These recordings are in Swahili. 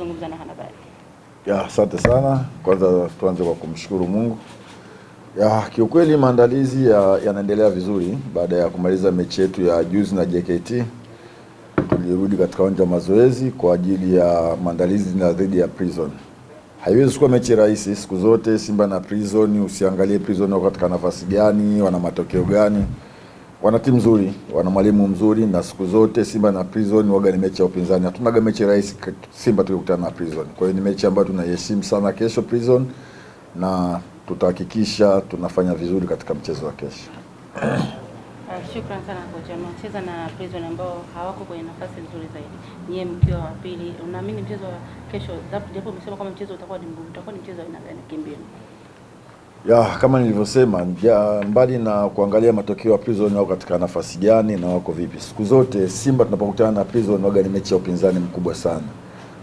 zungumza na wanahabari. Asante sana. Kwanza tuanze kwa kumshukuru Mungu. Kiukweli maandalizi yanaendelea vizuri. Baada ya kumaliza mechi yetu ya juzi na JKT, tulirudi katika uwanja wa mazoezi kwa ajili ya maandalizi na dhidi ya Prison. Haiwezi kuwa mechi rahisi siku zote. Simba na Prison, usiangalie Prison wako katika nafasi gani, wana matokeo gani. Wana timu nzuri, wana mwalimu mzuri, na siku zote Simba na Prison waga ni mechi ya upinzani. Hatuna mechi rahisi Simba tukikutana na Prison. Kwa hiyo ni mechi ambayo tunaheshimu sana kesho Prison, na tutahakikisha tunafanya vizuri katika mchezo wa kesho. Shukrani sana kocha. Mnacheza na Prison ambao hawako kwenye nafasi nzuri zaidi. Nyie mkiwa wa pili, unaamini mchezo wa kesho, japo umesema kama mchezo utakuwa ni mgumu, utakuwa ni mchezo aina gani kimbinu? Kama nilivyosema, mbali na kuangalia matokeo ya Prison wao katika nafasi gani na wako vipi. Siku zote Simba tunapokutana na Prison waga ni mechi ya upinzani mkubwa sana.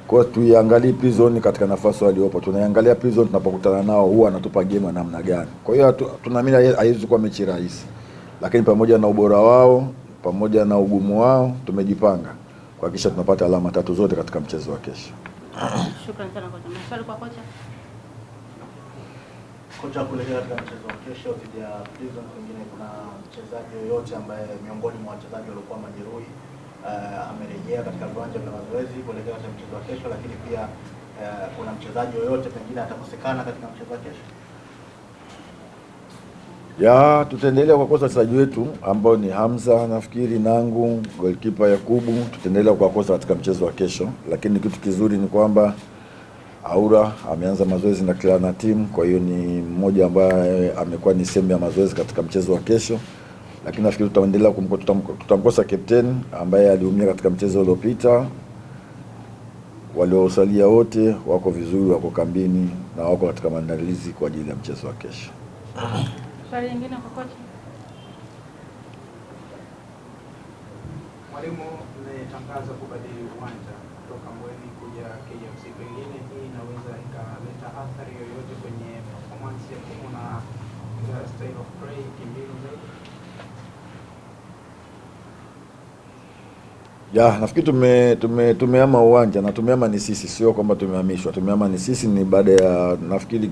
Kwa hiyo tuiangalie Prison katika nafasi waliopo. Tunaangalia Prison tunapokutana nao huwa anatupa game namna gani. Kwa hiyo tunaamini haiwezi kuwa mechi rahisi. Lakini pamoja na ubora wao, pamoja na ugumu wao, tumejipanga kuhakikisha tunapata alama 3 zote katika mchezo wa kesho. Shukrani sana kocha. Maswali kwa kocha? Kocha, kuelekea katika mchezo wa kesho dhidi ya Prison, pengine kuna mchezaji yoyote ambaye miongoni mwa wachezaji waliokuwa majeruhi amerejea katika viwanja vya mazoezi kuelekea katika mchezo wa kesho, lakini pia kuna mchezaji yoyote pengine atakosekana katika mchezo wa kesho? Tutaendelea kuwakosa wachezaji wetu ambao ni Hamza, nafikiri Nangu, goalkeeper Yakubu, tutaendelea kuwakosa katika mchezo wa kesho. Lakini kitu kizuri ni kwamba Aura ameanza mazoezi na kila na timu, kwa hiyo ni mmoja ambaye amekuwa ni sehemu ya mazoezi katika mchezo wa kesho. Lakini nafikiri tutaendelea tutamkosa captain ambaye aliumia katika mchezo uliopita. Waliosalia wote wako vizuri, wako kambini na wako katika maandalizi kwa ajili ya mchezo wa kesho. Swali lingine kwa kocha? Mwalimu, mmetangaza kubadili uwanja kutoka Mbweni kuja KMC. Pengine hii inaweza ikaleta athari yoyote kwenye performance ya timu na style of play kimbinu zaidi? Nafikiri tumeama uwanja, na tumeama ni sisi, sio kwamba tumehamishwa. Tumeama ni sisi, ni baada ya nafikiri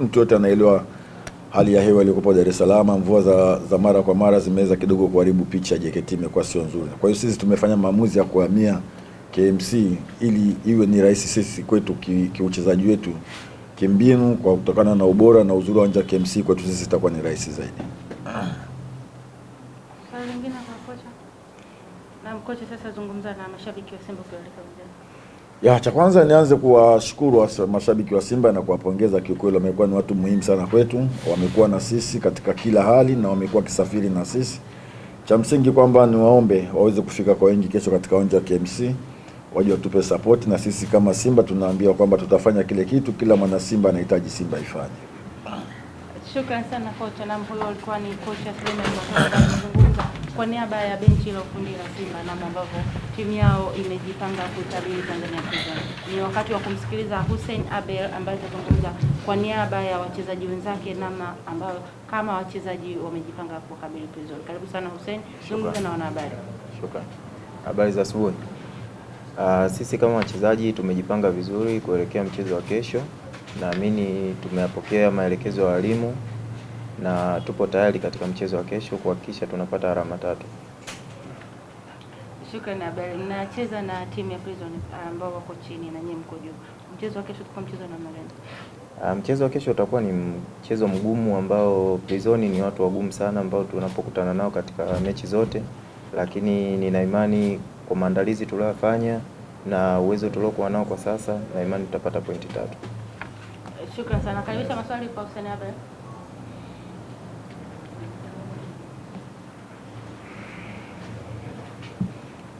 mtu yote anaelewa hali ya hewa iliyokuwa Dar es Salaam. Mvua za mara kwa mara zimeweza kidogo kuharibu picha ya JKT, imekuwa sio nzuri. Kwa hiyo sisi tumefanya maamuzi ya kuhamia KMC ili iwe ni rahisi sisi kwetu kiuchezaji wetu, kimbinu, kwa kutokana na ubora na uzuri wa uwanja KMC kwetu sisi itakuwa ni rahisi zaidi. Swali lingine kwa kocha? Na kocha, sasa zungumza na mashabiki wa Simba kuelekea uwanjani. Cha kwanza nianze kuwashukuru mashabiki wa Simba na kuwapongeza. Kiukweli wamekuwa ni watu muhimu sana kwetu, wamekuwa na sisi katika kila hali na wamekuwa kisafiri na sisi. Cha msingi kwamba niwaombe waweze kufika kwa wengi kesho katika uwanja wa KMC, waje watupe support, na sisi kama Simba tunaambia kwamba tutafanya kile kitu kila mwana Simba anahitaji Simba ifanye. Shukrani sana kocha. Na huyo alikuwa ni kocha Suleiman anazungumza kwa niaba ya benchi la ufundi la Simba, namna ambavyo timu yao imejipanga kuikabili Tanzania Prison. Ni wakati wa kumsikiliza Hussein Abel ambaye atazungumza kwa niaba ya wachezaji wenzake, namna ambayo kama wachezaji wamejipanga kukabili Prison. Karibu sana Hussein, zungumza na wanahabari. Shukrani. Habari za asubuhi. Sisi kama wachezaji tumejipanga vizuri kuelekea mchezo wa kesho. Naamini tumeyapokea maelekezo ya walimu na tupo tayari katika mchezo wa kesho kuhakikisha tunapata alama 3. Shukrani Abel. Mnacheza na timu ya Prison ambao wako chini na nyinyi mko juu. Mchezo wa kesho utakuwa mchezo namna gani? Mchezo wa kesho utakuwa ni mchezo mgumu ambao Prison ni watu wagumu sana ambao tunapokutana nao katika mechi zote, lakini nina imani kwa maandalizi tuliyofanya na uwezo tuliokuwa nao kwa sasa, na imani tutapata pointi 3. Shukrani sana. Karibisha maswali kwa Hussein Abel.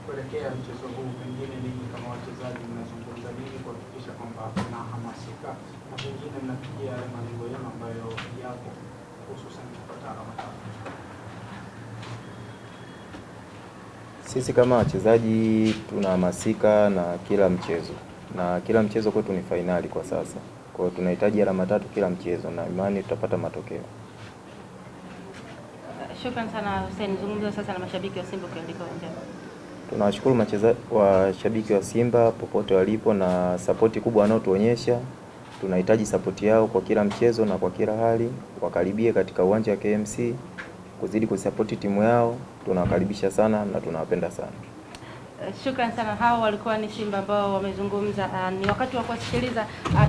Kuelekea mchezo huu, pengine ninyi kama wachezaji mnazungumza nini kuhakikisha kwamba mnahamasika na pengine mnafikia yale malengo yenu ambayo yapo, hususan kupata alama 3? Sisi kama wachezaji tunahamasika na kila mchezo, na kila mchezo kwetu ni fainali kwa sasa. Kwa hiyo tunahitaji alama 3 kila mchezo, na imani tutapata matokeo. Shukrani sana Hussein. Zungumza sasa na mashabiki wa Simba kuelekea uwanjani. Tunawashukuru washabiki wa Simba popote walipo na sapoti kubwa wanaotuonyesha. Tunahitaji sapoti yao kwa kila mchezo na kwa kila hali. Wakaribie katika uwanja wa KMC kuzidi kusapoti timu yao. Tunawakaribisha sana na tunawapenda sana. Shukrani sana. Hao walikuwa ni Simba ambao wamezungumza. Ni wakati wa kusikiliza